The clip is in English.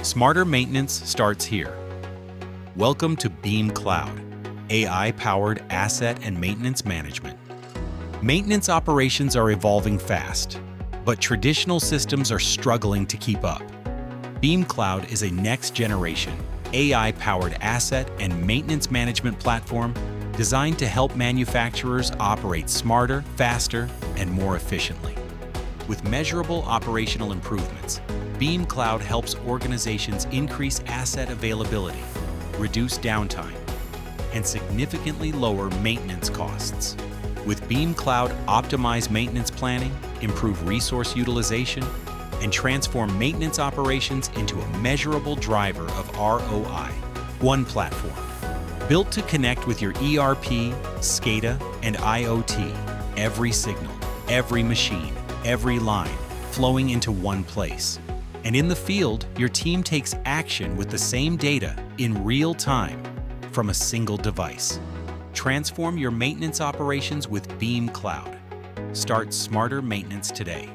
Smarter maintenance starts here. Welcome to BEAM Cloud, AI-powered asset and maintenance management. Maintenance operations are evolving fast, but traditional systems are struggling to keep up. BEAM Cloud is a next-generation, AI-powered asset and maintenance management platform designed to help manufacturers operate smarter, faster, and more efficiently. With measurable operational improvements, BEAM Cloud helps organizations increase asset availability, reduce downtime, and significantly lower maintenance costs. With BEAM Cloud, optimize maintenance planning, improve resource utilization, and transform maintenance operations into a measurable driver of ROI. One platform, built to connect with your ERP, SCADA, and IoT. Every signal, every machine, every line flowing into one place. And in the field, your team takes action with the same data in real time from a single device. Transform your maintenance operations with BEAM Cloud. Start smarter maintenance today.